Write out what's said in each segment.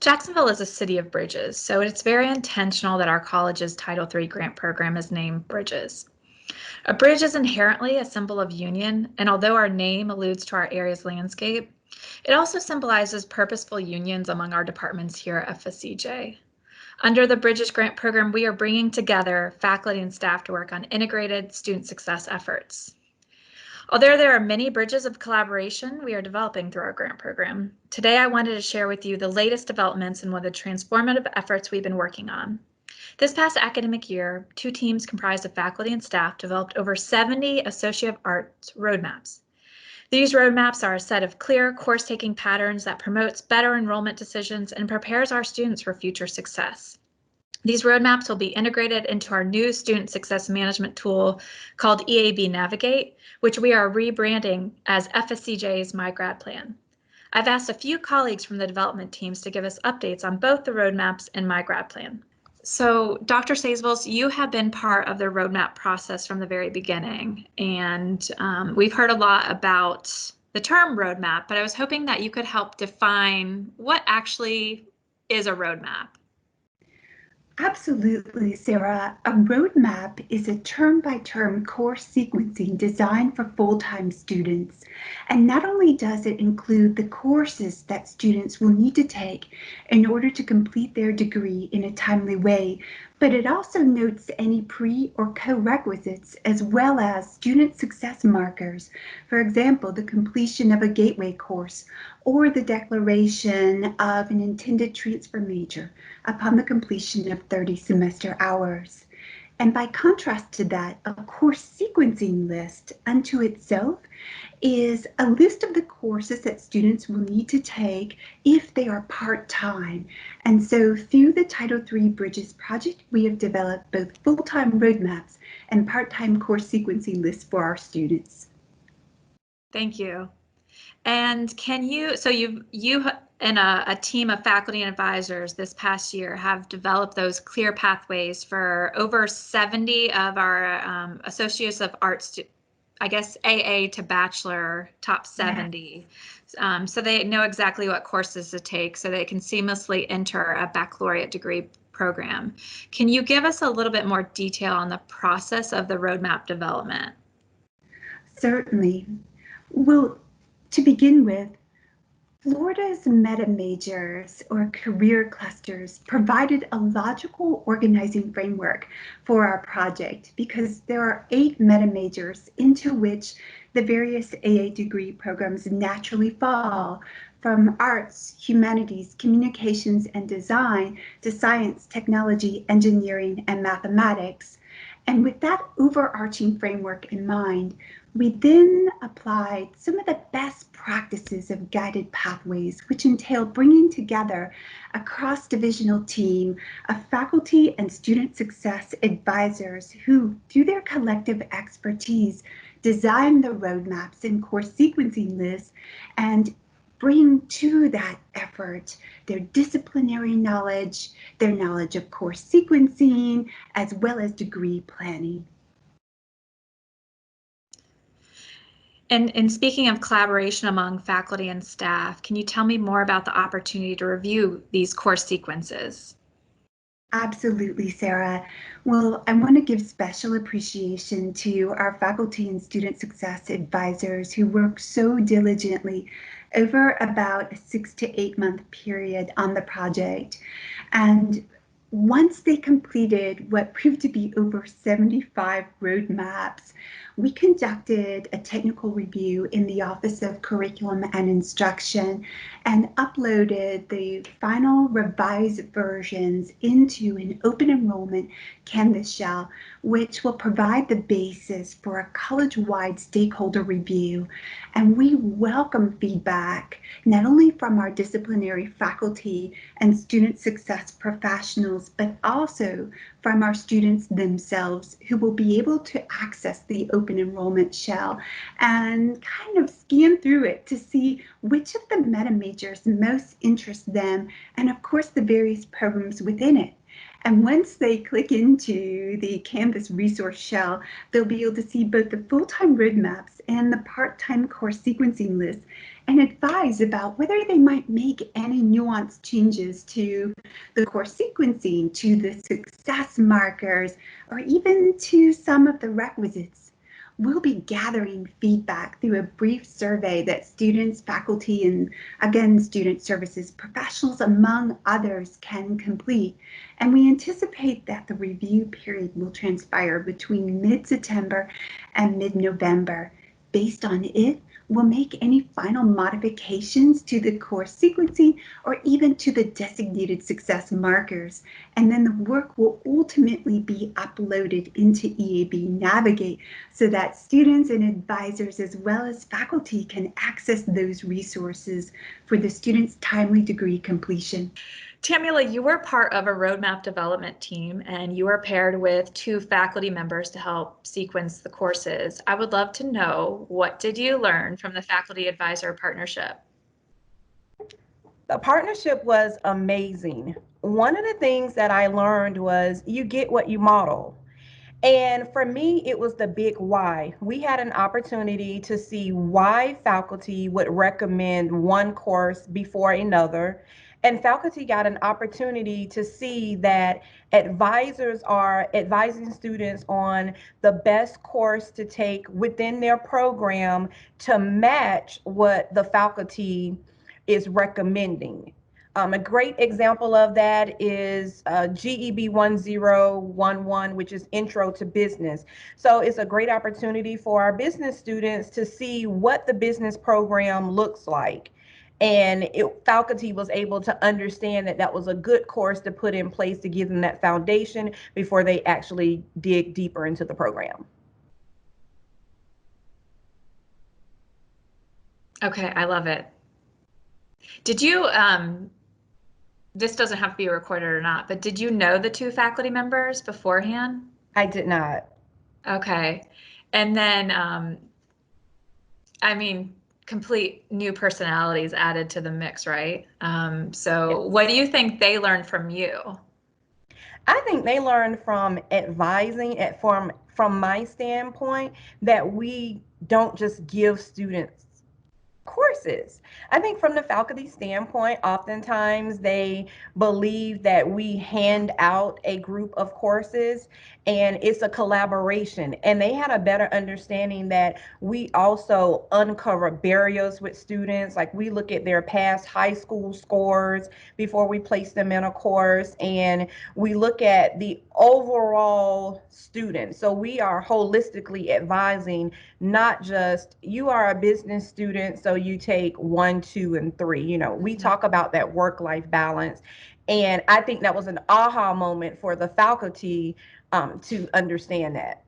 Jacksonville is a city of bridges, so it's very intentional that our college's Title III grant program is named Bridges. A bridge is inherently a symbol of union, and although our name alludes to our area's landscape, it also symbolizes purposeful unions among our departments here at FSCJ. Under the Bridges Grant Program, we are bringing together faculty and staff to work on integrated student success efforts. Although there are many bridges of collaboration we are developing through our grant program, today I wanted to share with you the latest developments in one of the transformative efforts we've been working on. This past academic year, 2 teams comprised of faculty and staff developed over 70 Associate of Arts roadmaps. These roadmaps are a set of clear course-taking patterns that promotes better enrollment decisions and prepares our students for future success. These roadmaps will be integrated into our new student success management tool called EAB Navigate, which we are rebranding as FSCJ's myGradPlan. I've asked a few colleagues from the development teams to give us updates on both the roadmaps and myGradPlan. So, Dr. Saisvels, you have been part of the roadmap process from the very beginning, and we've heard a lot about the term roadmap, but I was hoping that you could help define what actually is a roadmap. Absolutely, Sarah. A roadmap is a term-by-term course sequencing designed for full-time students. And not only does it include the courses that students will need to take in order to complete their degree in a timely way, but it also notes any pre or co-requisites as well as student success markers. For example, the completion of a gateway course or the declaration of an intended transfer major upon the completion of 30 semester hours. And by contrast to that, a course sequencing list unto itself is a list of the courses that students will need to take if they are part-time. And so through the Title III Bridges project, we have developed both full-time roadmaps and part-time course sequencing lists for our students. Thank you. And can you, so you and a team of faculty and advisors this past year have developed those clear pathways for over 70 of our Associates of Arts, I guess AA to Bachelor, top 70. Yeah. So they know exactly what courses to take so they can seamlessly enter a baccalaureate degree program. Can you give us a little bit more detail on the process of the roadmap development? Certainly. Well, to begin with, Florida's meta majors or career clusters provided a logical organizing framework for our project because there are 8 meta majors into which the various AA degree programs naturally fall, from arts, humanities, communications, and design to science, technology, engineering, and mathematics. And with that overarching framework in mind, we then applied some of the best practices of guided pathways, which entail bringing together a cross-divisional team of faculty and student success advisors who, through their collective expertise, design the roadmaps and course sequencing lists and bring to that effort their disciplinary knowledge, their knowledge of course sequencing, as well as degree planning. And speaking of collaboration among faculty and staff, can you tell me more about the opportunity to review these course sequences? Absolutely, Sarah. Well, I want to give special appreciation to our faculty and student success advisors who work so diligently over about a 6 to 8 month period on the project. And once they completed what proved to be over 75 roadmaps, we conducted a technical review in the Office of Curriculum and Instruction and uploaded the final revised versions into an open enrollment Canvas shell, which will provide the basis for a college-wide stakeholder review. And we welcome feedback not only from our disciplinary faculty and student success professionals, but also from our students themselves, who will be able to access the open enrollment shell and kind of scan through it to see which of the meta majors most interest them, and of course the various programs within it. And once they click into the Canvas resource shell, they'll be able to see both the full-time roadmaps and the part-time course sequencing list. and advise about whether they might make any nuanced changes to the course sequencing, to the success markers, or even to some of the requisites. We'll be gathering feedback through a brief survey that students, faculty, and again, student services professionals, among others, can complete. And we anticipate that the review period will transpire between mid-September and mid-November. Based on it, we'll make any final modifications to the course sequencing or even to the designated success markers. And then the work will ultimately be uploaded into EAB Navigate so that students and advisors as well as faculty can access those resources for the students' timely degree completion. Tamula, you were part of a roadmap development team and you were paired with 2 faculty members to help sequence the courses. I would love to know, what did you learn from the faculty advisor partnership? The partnership was amazing. One of the things that I learned was you get what you model. And for me, it was the big why. We had an opportunity to see why faculty would recommend one course before another. And faculty got an opportunity to see that advisors are advising students on the best course to take within their program to match what the faculty is recommending. A great example of that is GEB 1011, which is Intro to Business. So it's a great opportunity for our business students to see what the business program looks like. And faculty was able to understand that that was a good course to put in place to give them that foundation before they actually dig deeper into the program. Okay, I love it. Did you, this doesn't have to be recorded or not, but did you know the 2 faculty members beforehand? I did not. Okay. And then, I mean, complete new personalities added to the mix, right? So what do you think they learned from you? I think they learned from advising from my standpoint that we don't just give students courses. I think from the faculty standpoint, oftentimes they believe that we hand out a group of courses and it's a collaboration. And they had a better understanding that we also uncover barriers with students. Like we look at their past high school scores before we place them in a course, and we look at the overall student. So we are holistically advising, not just you are a business student, so you take 1, 2, and 3. We talk about that work-life balance. And I think that was an aha moment for the faculty to understand that.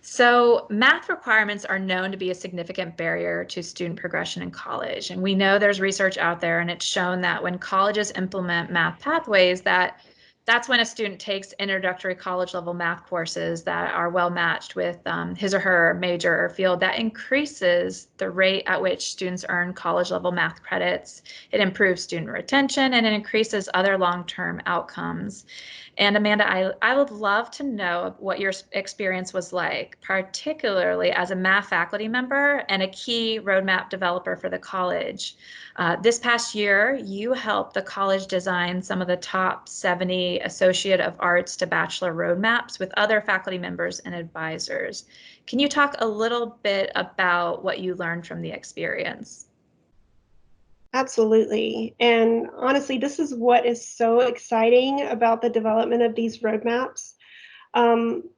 So math requirements are known to be a significant barrier to student progression in college. And we know there's research out there, and it's shown that when colleges implement math pathways, that's when a student takes introductory college level math courses that are well matched with his or her major or field. That increases the rate at which students earn college level math credits. It improves student retention and it increases other long-term outcomes. And Amanda, I would love to know what your experience was like, particularly as a math faculty member and a key roadmap developer for the college. This past year, you helped the college design some of the top 70 Associate of Arts to Bachelor roadmaps with other faculty members and advisors. Can you talk a little bit about what you learned from the experience? Absolutely. And honestly, this is what is so exciting about the development of these roadmaps.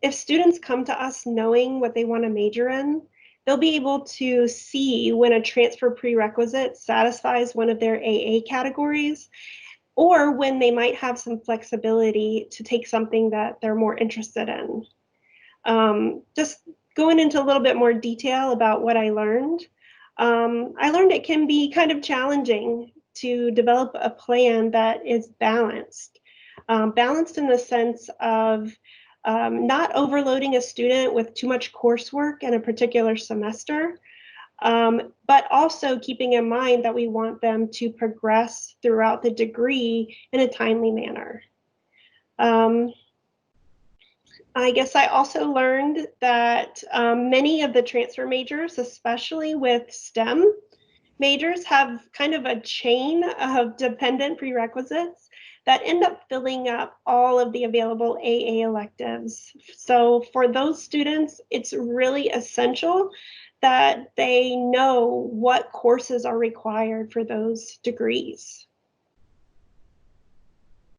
If students come to us knowing what they want to major in, they'll be able to see when a transfer prerequisite satisfies one of their AA categories, or when they might have some flexibility to take something that they're more interested in. Just going into a little bit more detail about what I learned. I learned it can be kind of challenging to develop a plan that is balanced. Balanced in the sense of not overloading a student with too much coursework in a particular semester, but also keeping in mind that we want them to progress throughout the degree in a timely manner. I guess I also learned that many of the transfer majors, especially with STEM, Majors have kind of a chain of dependent prerequisites that end up filling up all of the available AA electives. So for those students, it's really essential that they know what courses are required for those degrees.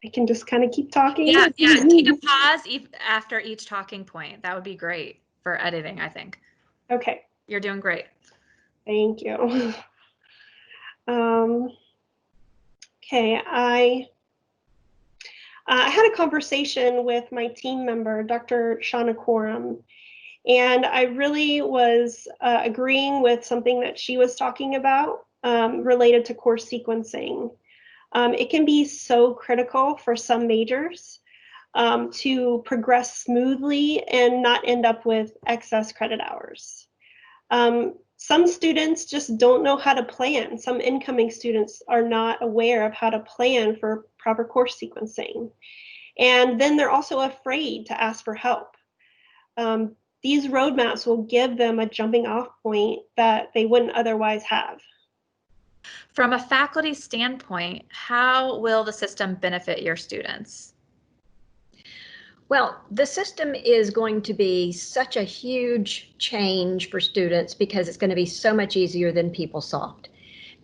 I can just kind of keep talking. Yeah, take a pause after each talking point. That would be great for editing, I think. Okay. You're doing great. Thank you. Okay, I had a conversation with my team member, Dr. Shauna Quorum, and I really was agreeing with something that she was talking about related to course sequencing. It can be so critical for some majors to progress smoothly and not end up with excess credit hours. Some students just don't know how to plan. Some incoming students are not aware of how to plan for proper course sequencing. And then they're also afraid to ask for help. These roadmaps will give them a jumping off point that they wouldn't otherwise have. From a faculty standpoint, how will the system benefit your students? Well, the system is going to be such a huge change for students because it's going to be so much easier than PeopleSoft.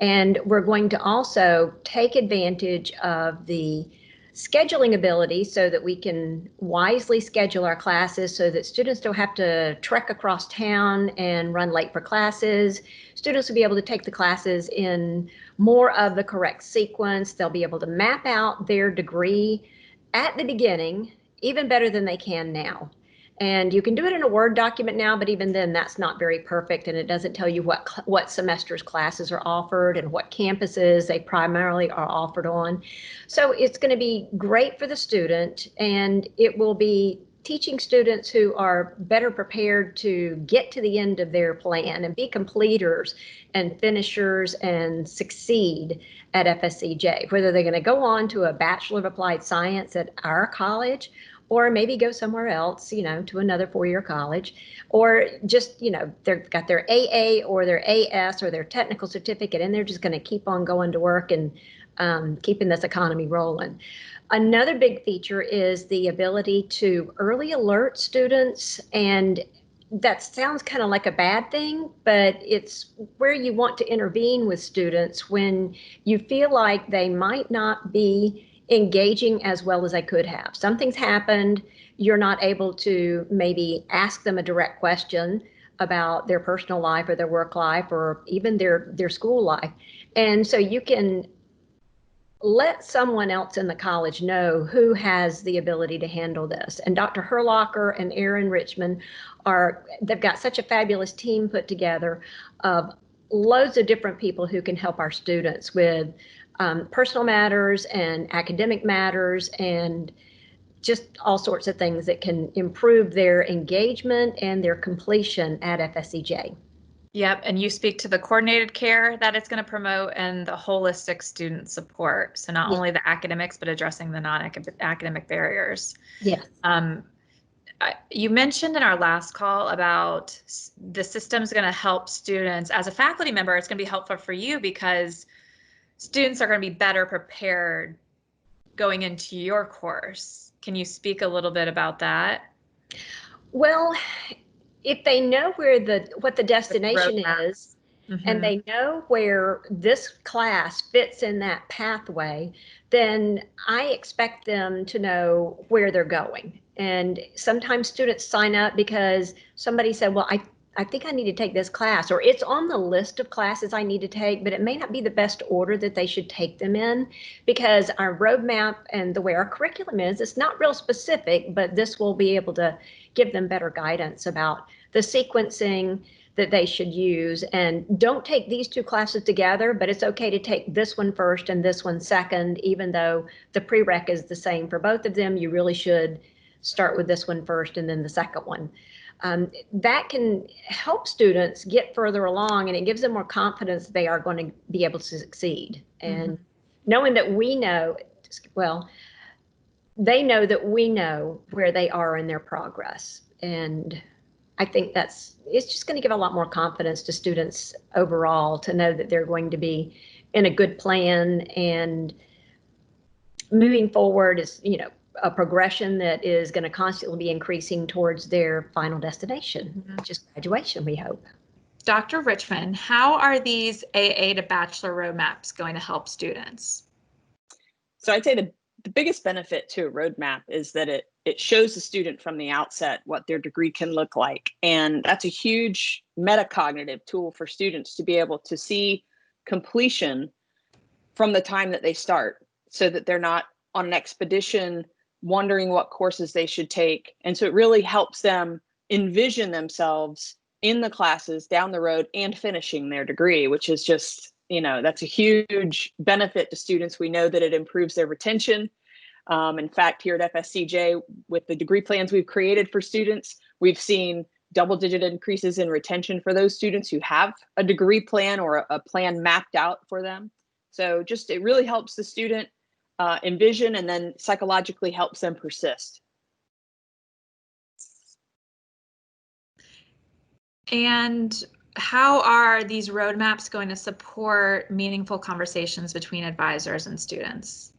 And we're going to also take advantage of the scheduling ability so that we can wisely schedule our classes so that students don't have to trek across town and run late for classes. Students will be able to take the classes in more of the correct sequence. They'll be able to map out their degree at the beginning even better than they can now. And you can do it in a Word document now, but even then that's not very perfect, and it doesn't tell you what semester's classes are offered and what campuses they primarily are offered on. So it's going to be great for the student, and it will be teaching students who are better prepared to get to the end of their plan and be completers and finishers and succeed at FSCJ, whether they're going to go on to a Bachelor of Applied Science at our college, or maybe go somewhere else, to another four-year college, or just, they've got their AA or their AS or their technical certificate, and they're just going to keep on going to work and keeping this economy rolling. Another big feature is the ability to early alert students, and that sounds kind of like a bad thing, but it's where you want to intervene with students when you feel like they might not be engaging as well as they could have. Something's happened, you're not able to maybe ask them a direct question about their personal life or their work life or even their school life. And so you can let someone else in the college know who has the ability to handle this. And Dr. Herlocker and Aaron Richmond they've got such a fabulous team put together of loads of different people who can help our students with personal matters and academic matters and just all sorts of things that can improve their engagement and their completion at FSCJ. Yep, and you speak to the coordinated care that it's going to promote and the holistic student support. So not only the academics, but addressing the non-academic barriers. Yes. You mentioned in our last call about the system's going to help students. As a faculty member, it's going to be helpful for you because students are going to be better prepared going into your course. Can you speak a little bit about that? Well, if they know what the destination is, and they know where this class fits in that pathway, then I expect them to know where they're going. And sometimes students sign up because somebody said, well, I think I need to take this class, or it's on the list of classes I need to take, but it may not be the best order that they should take them in because our roadmap and the way our curriculum is, it's not real specific, but this will be able to give them better guidance about the sequencing that they should use. And don't take these two classes together, but it's okay to take this one first and this one second, even though the prereq is the same for both of them. You really should start with this one first and then the second one. That can help students get further along, and it gives them more confidence they are going to be able to succeed. And knowing that we know, well, they know that we know where they are in their progress. And I think it's just going to give a lot more confidence to students overall to know that they're going to be in a good plan, and moving forward is, a progression that is going to constantly be increasing towards their final destination, which is graduation, we hope. Dr. Richmond, how are these AA to bachelor roadmaps going to help students? So I'd say the biggest benefit to a roadmap is that it shows the student from the outset what their degree can look like. And that's a huge metacognitive tool for students to be able to see completion from the time that they start, so that they're not on an expedition wondering what courses they should take. And so it really helps them envision themselves in the classes down the road and finishing their degree, which is just, that's a huge benefit to students. We know that it improves their retention. In fact, here at FSCJ, with the degree plans we've created for students, we've seen double-digit increases in retention for those students who have a degree plan or a plan mapped out for them. So just, it really helps the student envision, and then psychologically helps them persist. And how are these roadmaps going to support meaningful conversations between advisors and students?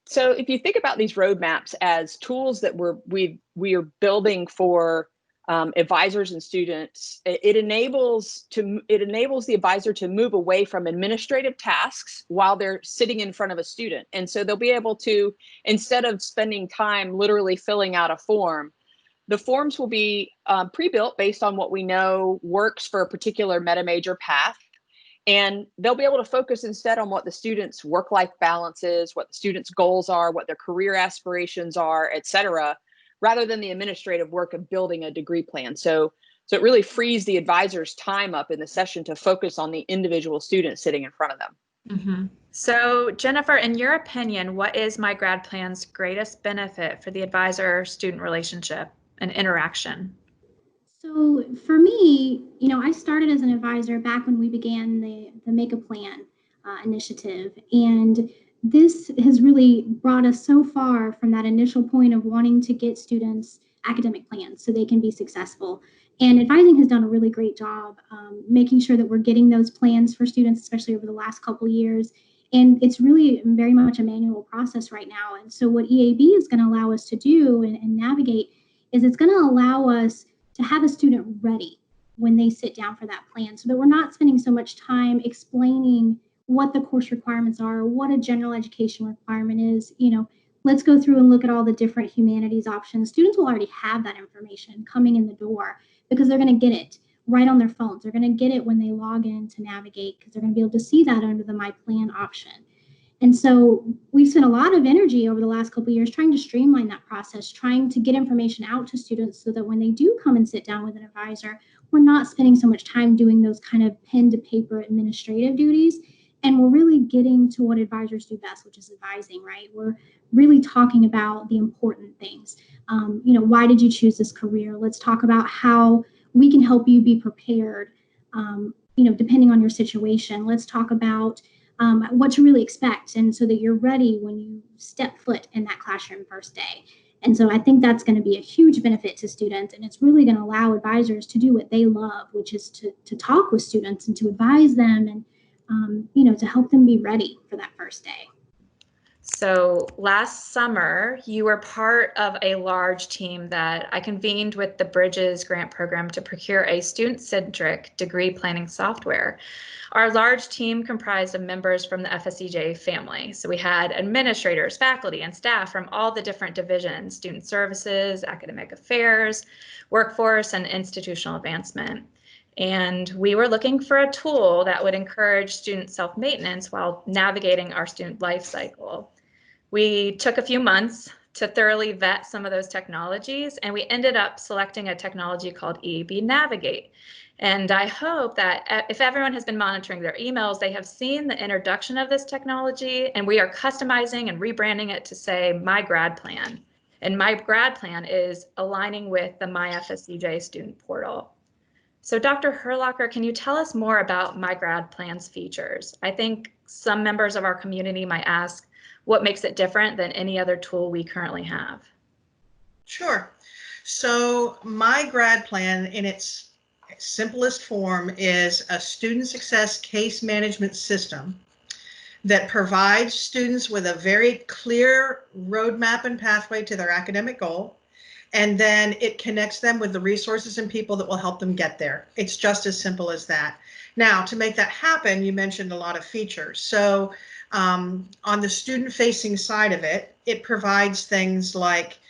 So if you think about these roadmaps as tools that we are building for advisors and students, it enables the advisor to move away from administrative tasks while they're sitting in front of a student. And so they'll be able to, instead of spending time literally filling out a form, the forms will be pre-built based on what we know works for a particular meta major path. And they'll be able to focus instead on what the student's work-life balance is, what the student's goals are, what their career aspirations are, et cetera, rather than the administrative work of building a degree plan. So it really frees the advisor's time up in the session to focus on the individual student sitting in front of them. Mm-hmm. So Jennifer, in your opinion, what is myGradPlan's greatest benefit for the advisor-student relationship and interaction? So for me, I started as an advisor back when we began the Make a Plan initiative. And this has really brought us so far from that initial point of wanting to get students academic plans so they can be successful. And advising has done a really great job making sure that we're getting those plans for students, especially over the last couple of years. And it's really very much a manual process right now. And so what EAB is going to allow us to do and navigate is it's going to allow us to have a student ready when they sit down for that plan, so that we're not spending so much time explaining what the course requirements are, what a general education requirement is. Let's go through and look at all the different humanities options. Students will already have that information coming in the door because they're going to get it right on their phones. They're going to get it when they log in to navigate, because they're going to be able to see that under the My Plan option. And so we've spent a lot of energy over the last couple of years trying to streamline that process, trying to get information out to students so that when they do come and sit down with an advisor, we're not spending so much time doing those kind of pen to paper administrative duties. And we're really getting to what advisors do best, which is advising, right? We're really talking about the important things. Why did you choose this career? Let's talk about how we can help you be prepared, depending on your situation. Let's talk about what to really expect, and so that you're ready when you step foot in that classroom first day. And so I think that's going to be a huge benefit to students, and it's really going to allow advisors to do what they love, which is to talk with students and to advise them and to help them be ready for that first day. So last summer, you were part of a large team that I convened with the Bridges grant program to procure a student-centric degree planning software. Our large team comprised of members from the FSCJ family. So we had administrators, faculty, and staff from all the different divisions: student services, academic affairs, workforce, and institutional advancement. And we were looking for a tool that would encourage student self-maintenance while navigating our student life cycle. We took a few months to thoroughly vet some of those technologies, and we ended up selecting a technology called EAB Navigate. And I hope that if everyone has been monitoring their emails, they have seen the introduction of this technology, and we are customizing and rebranding it to say myGradPlan. And myGradPlan is aligning with the myFSCJ student portal. So Dr. Herlocker, can you tell us more about myGradPlan's features? I think some members of our community might ask, what makes it different than any other tool we currently have? Sure. So myGradPlan in its simplest form is a student success case management system that provides students with a very clear roadmap and pathway to their academic goal. And then it connects them with the resources and people that will help them get there. It's just as simple as that. Now, to make that happen, you mentioned a lot of features. So on the student-facing side of it, it provides things like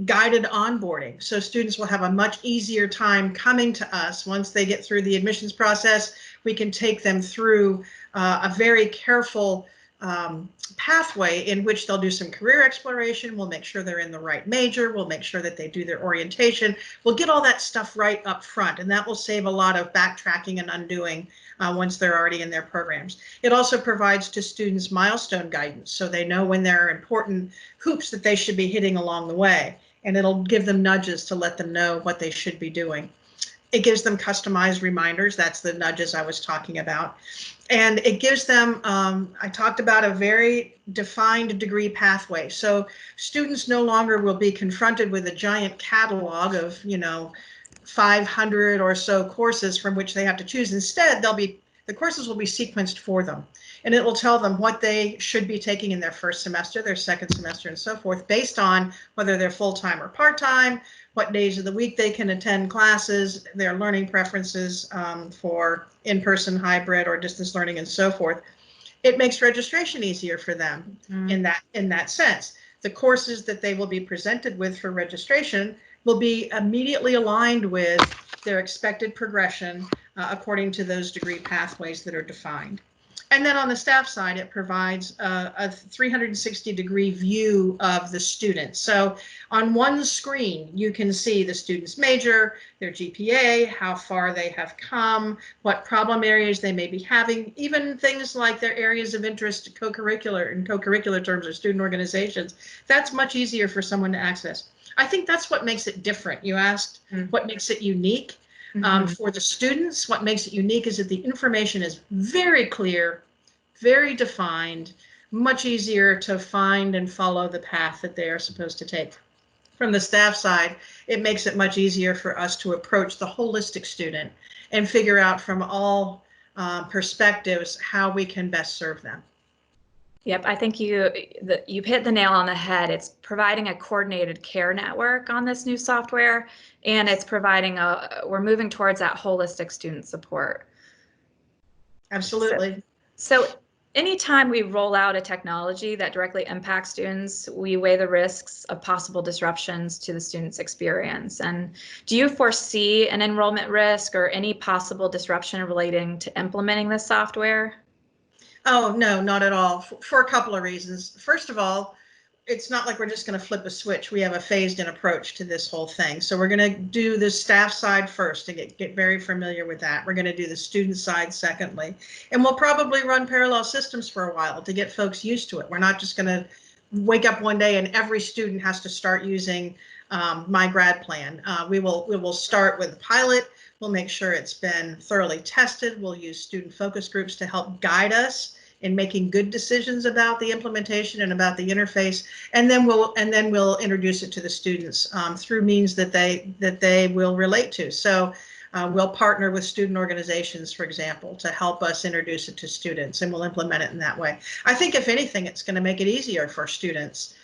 guided onboarding. So students will have a much easier time coming to us. Once they get through the admissions process, we can take them through a very careful pathway in which they'll do some career exploration. We'll make sure they're in the right major. We'll make sure that they do their orientation. We'll get all that stuff right up front, and that will save a lot of backtracking and undoing once they're already in their programs. It also provides to students milestone guidance, so they know when there are important hoops that they should be hitting along the way, and it'll give them nudges to let them know what they should be doing. It gives them customized reminders. That's the nudges I was talking about. And it gives them, I talked about a very defined degree pathway. So students no longer will be confronted with a giant catalog of, 500 or so courses from which they have to choose. Instead, the courses will be sequenced for them. And it will tell them what they should be taking in their first semester, their second semester, and so forth, based on whether they're full-time or part-time, what days of the week they can attend classes, their learning preferences for in-person, hybrid, or distance learning, and so forth. It makes registration easier for them in that sense. The courses that they will be presented with for registration will be immediately aligned with their expected progression according to those degree pathways that are defined. And then on the staff side, it provides a 360-degree view of the student. So on one screen, you can see the student's major, their GPA, how far they have come, what problem areas they may be having, even things like their areas of interest, co-curricular and co-curricular terms or student organizations. That's much easier for someone to access. I think that's what makes it different. You asked what makes it unique. For the students, what makes it unique is that the information is very clear, very defined, much easier to find and follow the path that they are supposed to take. From the staff side, it makes it much easier for us to approach the holistic student and figure out from all perspectives how we can best serve them. Yep, I think you've hit the nail on the head. It's providing a coordinated care network on this new software, and it's providing we're moving towards that holistic student support. Absolutely. So anytime we roll out a technology that directly impacts students, we weigh the risks of possible disruptions to the student's experience. And do you foresee an enrollment risk or any possible disruption relating to implementing this software? Oh, no, not at all, for a couple of reasons. First of all, it's not like we're just going to flip a switch. We have a phased in approach to this whole thing. So we're going to do the staff side first to get very familiar with that. We're going to do the student side secondly. And we'll probably run parallel systems for a while to get folks used to it. We're not just going to wake up one day and every student has to start using myGradPlan. We will start with a pilot. We'll make sure it's been thoroughly tested. We'll use student focus groups to help guide us in making good decisions about the implementation and about the interface, and then we'll introduce it to the students through means that they will relate to. So we'll partner with student organizations, for example, to help us introduce it to students, and we'll implement it in that way. I think if anything, it's going to make it easier for students.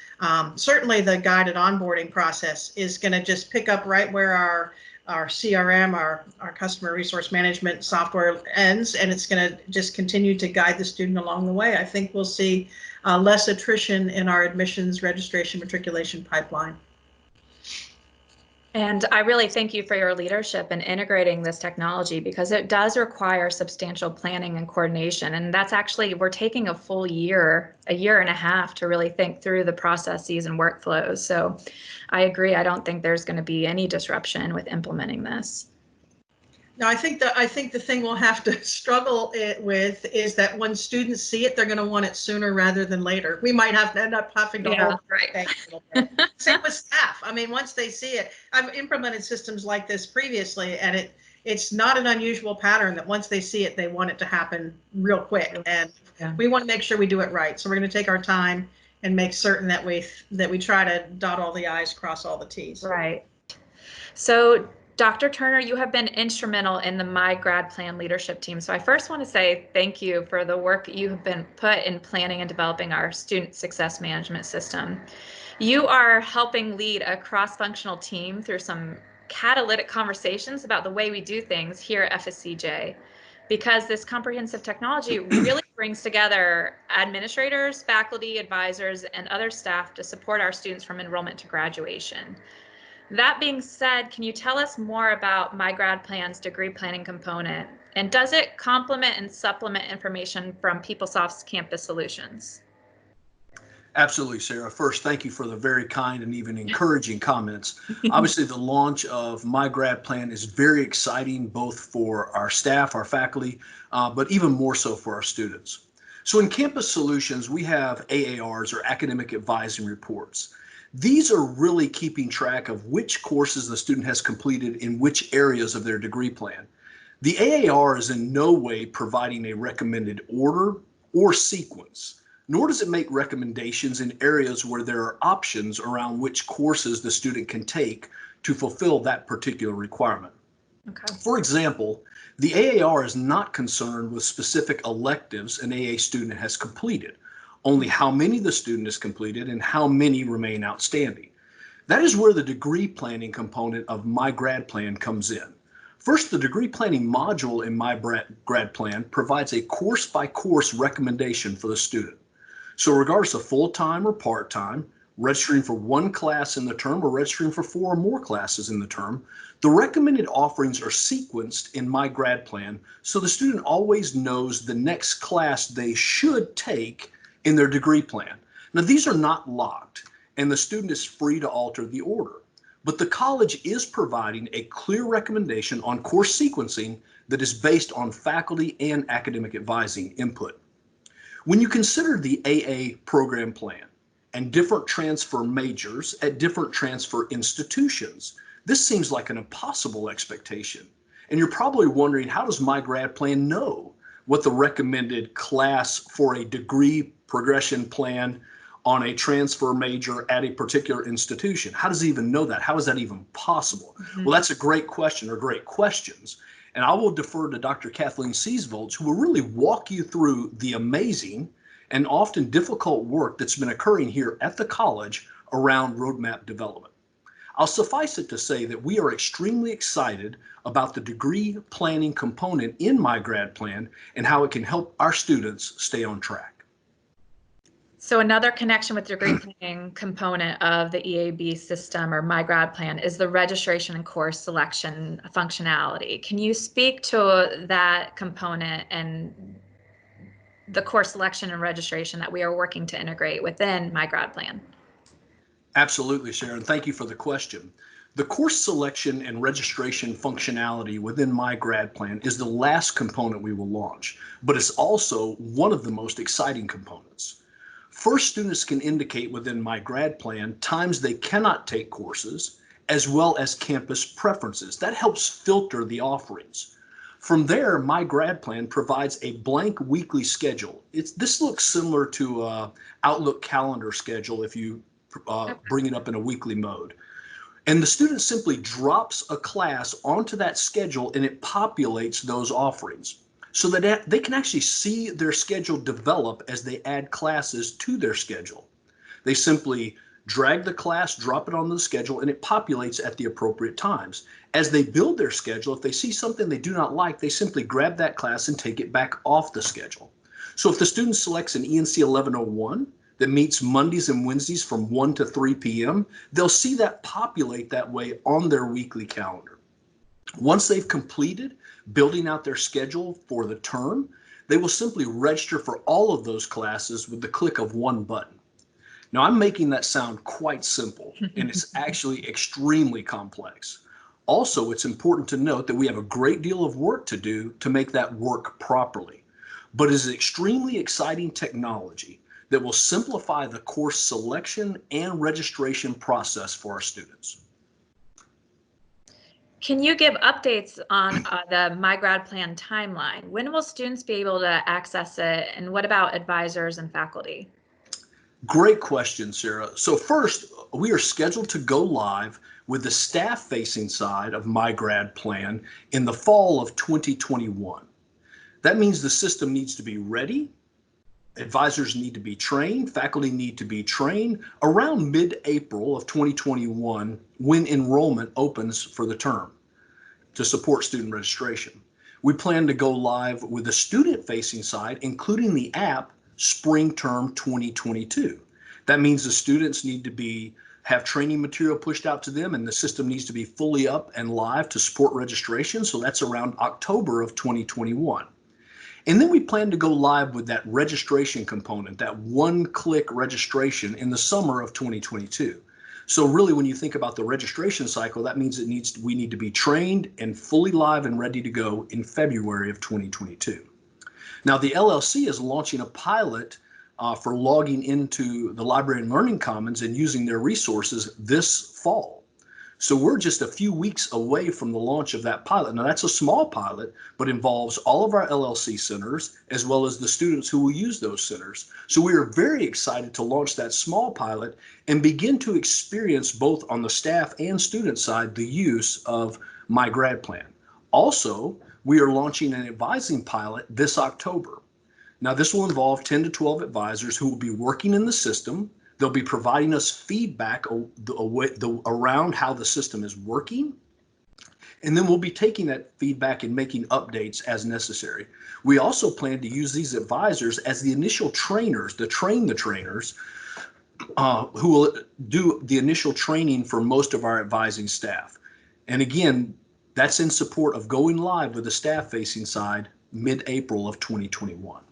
Certainly the guided onboarding process is going to just pick up right where our CRM, our customer resource management software ends, and it's going to just continue to guide the student along the way. I think we'll see less attrition in our admissions, registration, matriculation pipeline. And I really thank you for your leadership in integrating this technology, because it does require substantial planning and coordination. And that's actually, we're taking a full year, a year and a half to really think through the processes and workflows. So I agree. I don't think there's going to be any disruption with implementing this. Now, I think the thing we'll have to struggle with is that when students see it, they're going to want it sooner rather than later. We might have to end up having to hold right. a little bit. Same with staff. I mean, once they see it, I've implemented systems like this previously, and it's not an unusual pattern that once they see it, they want it to happen real quick. And we want to make sure we do it right. So we're going to take our time and make certain that we try to dot all the I's, cross all the T's. Right. So Dr. Turner, you have been instrumental in the myGradPlan leadership team. So I first want to say thank you for the work you have been put in planning and developing our student success management system. You are helping lead a cross-functional team through some catalytic conversations about the way we do things here at FSCJ, because this comprehensive technology really brings together administrators, faculty, advisors, and other staff to support our students from enrollment to graduation. That being said, can you tell us more about myGradPlan's degree planning component, and does it complement and supplement information from PeopleSoft's campus solutions? Absolutely, Sarah. First, thank you for the very kind and even encouraging comments. Obviously, the launch of myGradPlan is very exciting, both for our staff, our faculty, but even more so for our students. So in Campus Solutions, we have AARs, or Academic Advising Reports. These are really keeping track of which courses the student has completed in which areas of their degree plan. The AAR is in no way providing a recommended order or sequence, nor does it make recommendations in areas where there are options around which courses the student can take to fulfill that particular requirement. Okay. For example, the AAR is not concerned with specific electives an AA student has completed, only how many the student has completed and how many remain outstanding. That is where the degree planning component of myGradPlan comes in. First, the degree planning module in myGradPlan provides a course-by-course recommendation for the student. So regardless of full-time or part-time, registering for one class in the term or registering for 4 or more classes in the term, the recommended offerings are sequenced in myGradPlan so the student always knows the next class they should take in their degree plan. Now, these are not locked, and the student is free to alter the order, but the college is providing a clear recommendation on course sequencing that is based on faculty and academic advising input. When you consider the AA program plan and different transfer majors at different transfer institutions, this seems like an impossible expectation. And you're probably wondering, how does myGradPlan know what the recommended class for a degree progression plan on a transfer major at a particular institution? How does it even know that? How is that even possible? Well, that's a great question, or great questions. And I will defer to Dr. Kathleen Seesvolds, who will really walk you through the amazing and often difficult work that's been occurring here at the college around roadmap development. I'll suffice it to say that we are extremely excited about the degree planning component in myGradPlan and how it can help our students stay on track. So another connection with degree planning component of the EAB system, or myGradPlan, is the registration and course selection functionality. Can you speak to that component and the course selection and registration that we are working to integrate within myGradPlan? Absolutely, Sharon. Thank you for the question. The course selection and registration functionality within myGradPlan is the last component we will launch, but it's also one of the most exciting components. First, students can indicate within myGradPlan times they cannot take courses, as well as campus preferences. That helps filter the offerings. From there, myGradPlan provides a blank weekly schedule. This looks similar to an Outlook calendar schedule if you bring it up in a weekly mode. And the student simply drops a class onto that schedule and it populates those offerings, so that they can actually see their schedule develop as they add classes to their schedule. They simply drag the class, drop it on the schedule, and it populates at the appropriate times. As they build their schedule, if they see something they do not like, they simply grab that class and take it back off the schedule. So if the student selects an ENC 1101 that meets Mondays and Wednesdays from 1 to 3 p.m., they'll see that populate that way on their weekly calendar. Once they've completed building out their schedule for the term, they will simply register for all of those classes with the click of one button. Now, I'm making that sound quite simple, and it's actually extremely complex. Also, it's important to note that we have a great deal of work to do to make that work properly, but it is extremely exciting technology that will simplify the course selection and registration process for our students. Can you give updates on the myGradPlan timeline? When will students be able to access it, and what about advisors and faculty? Great question, Sarah. So first, we are scheduled to go live with the staff-facing side of myGradPlan in the fall of 2021. That means the system needs to be ready, advisors need to be trained, faculty need to be trained around mid-April of 2021 when enrollment opens for the term to support student registration. We plan to go live with the student-facing side, including the app, spring term 2022. That means the students need to have training material pushed out to them, and the system needs to be fully up and live to support registration. So that's around October of 2021. And then we plan to go live with that registration component, that one-click registration in the summer of 2022. So really, when you think about the registration cycle, that means we need to be trained and fully live and ready to go in February of 2022. Now, the LLC is launching a pilot for logging into the Library and Learning Commons and using their resources this fall. So we're just a few weeks away from the launch of that pilot. Now, that's a small pilot, but involves all of our LLC centers as well as the students who will use those centers. So we are very excited to launch that small pilot and begin to experience both on the staff and student side the use of myGradPlan. Also, we are launching an advising pilot this October. Now, this will involve 10 to 12 advisors who will be working in the system. They'll be providing us feedback around how the system is working. And then we'll be taking that feedback and making updates as necessary. We also plan to use these advisors as the initial trainers to train the trainers who will do the initial training for most of our advising staff. And again, that's in support of going live with the staff-facing side mid-April of 2021.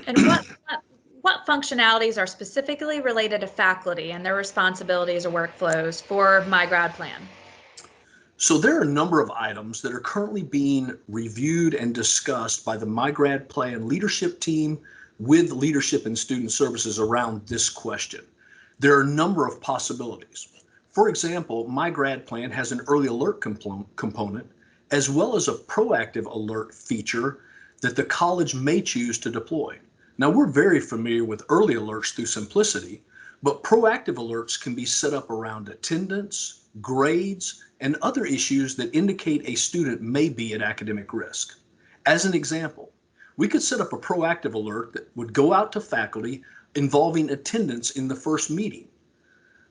And what functionalities are specifically related to faculty and their responsibilities or workflows for myGradPlan? So there are a number of items that are currently being reviewed and discussed by the myGradPlan leadership team with leadership and student services around this question. There are a number of possibilities. For example, myGradPlan has an early alert component as well as a proactive alert feature that the college may choose to deploy. Now, we're very familiar with early alerts through Simplicity, but proactive alerts can be set up around attendance, grades, and other issues that indicate a student may be at academic risk. As an example, we could set up a proactive alert that would go out to faculty involving attendance in the first meeting.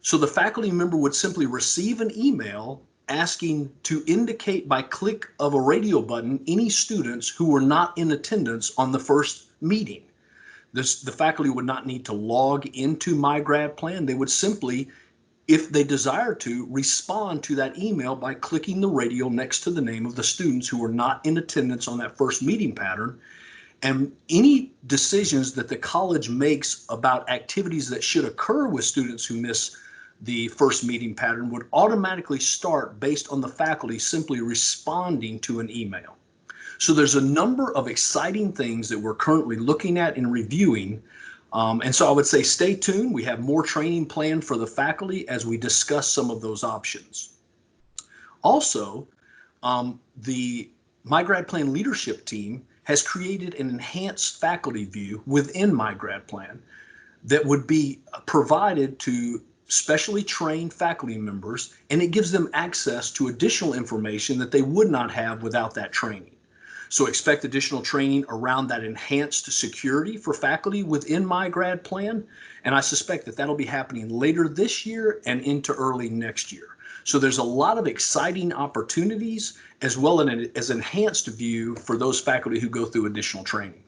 So the faculty member would simply receive an email asking to indicate by click of a radio button any students who were not in attendance on the first meeting. The faculty would not need to log into myGradPlan. They would simply, if they desire to, respond to that email by clicking the radio next to the name of the students who were not in attendance on that first meeting pattern. And any decisions that the college makes about activities that should occur with students who miss the first meeting pattern would automatically start based on the faculty simply responding to an email. So there's a number of exciting things that we're currently looking at and reviewing. And so I would say stay tuned. We have more training planned for the faculty as we discuss some of those options. Also, the myGradPlan leadership team has created an enhanced faculty view within myGradPlan that would be provided to specially trained faculty members, and it gives them access to additional information that they would not have without that training. So expect additional training around that enhanced security for faculty within myGradPlan, and I suspect that that'll be happening later this year and into early next year. So there's a lot of exciting opportunities as well as enhanced view for those faculty who go through additional training.